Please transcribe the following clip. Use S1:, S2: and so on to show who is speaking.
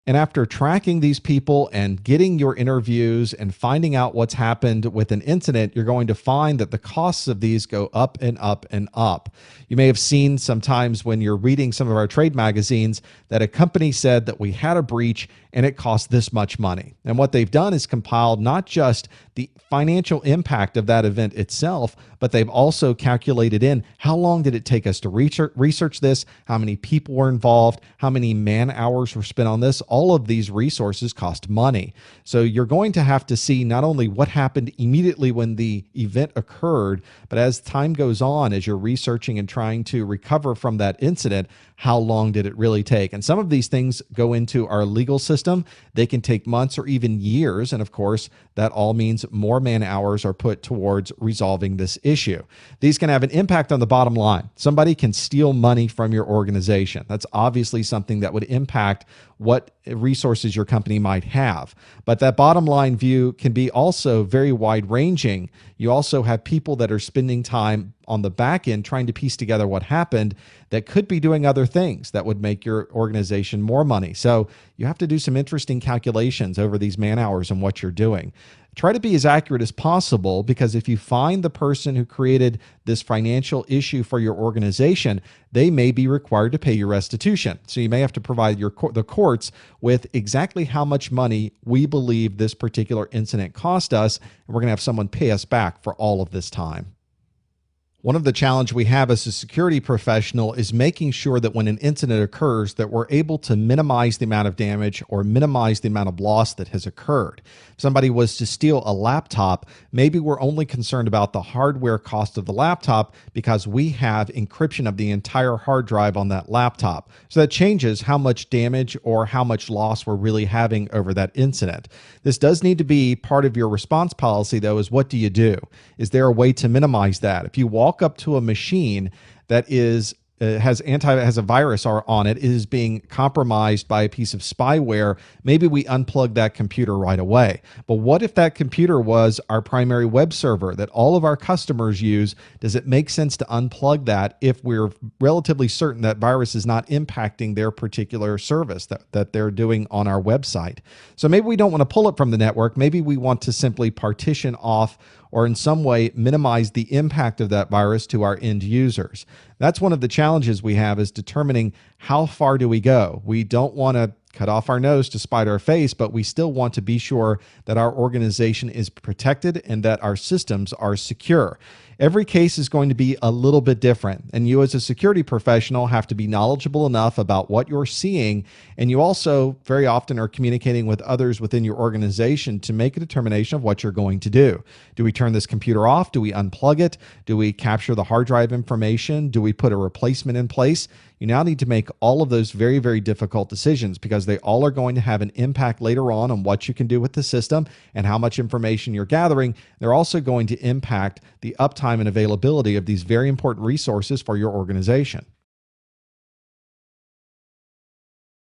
S1: And after tracking these people and getting your interviews and finding out what's happened with an incident, you're going to find that the costs of these go up and up and up. You may have seen sometimes when you're reading some of our trade magazines that a company said that we had a breach and it cost this much money. And what they've done is compiled not just the financial impact of that event itself, but they've also calculated in how long did it take us to research this, how many people were involved, how many man hours were spent on this. All of these resources cost money. So you're going to have to see not only what happened immediately when the event occurred, but as time goes on, as you're researching and trying to recover from that incident, how long did it really take? And some of these things go into our legal system. They can take months or even years. And of course, that all means more man hours are put towards resolving this issue. These can have an impact on the bottom line. Somebody can steal money from your organization. That's obviously something that would impact what resources your company might have. But that bottom line view can be also very wide ranging. You also have people that are spending time on the back end trying to piece together what happened that could be doing other things that would make your organization more money. So you have to do some interesting calculations over these man hours and what you're doing. Try to be as accurate as possible, because if you find the person who created this financial issue for your organization, they may be required to pay you restitution. So you may have to provide the courts with exactly how much money we believe this particular incident cost us, and we're going to have someone pay us back for all of this time. One of the challenges we have as a security professional is making sure that when an incident occurs that we're able to minimize the amount of damage or minimize the amount of loss that has occurred. If somebody was to steal a laptop, maybe we're only concerned about the hardware cost of the laptop because we have encryption of the entire hard drive on that laptop. So that changes how much damage or how much loss we're really having over that incident. This does need to be part of your response policy, though, is what do you do? Is there a way to minimize that? If you walk up to a machine that has a virus on it, is being compromised by a piece of spyware, maybe we unplug that computer right away. But what if that computer was our primary web server that all of our customers use? Does it make sense to unplug that if we're relatively certain that virus is not impacting their particular service that they're doing on our website? So maybe we don't want to pull it from the network. Maybe we want to simply partition off or in some way minimize the impact of that virus to our end users. That's one of the challenges we have, is determining how far do we go. We don't want to cut off our nose to spite our face, but we still want to be sure that our organization is protected and that our systems are secure. Every case is going to be a little bit different, and you as a security professional have to be knowledgeable enough about what you're seeing, and you also very often are communicating with others within your organization to make a determination of what you're going to do. Do we turn this computer off? Do we unplug it? Do we capture the hard drive information? Do we put a replacement in place? You now need to make all of those very, very difficult decisions, because they all are going to have an impact later on what you can do with the system and how much information you're gathering. They're also going to impact the uptime and availability of these very important resources for your organization.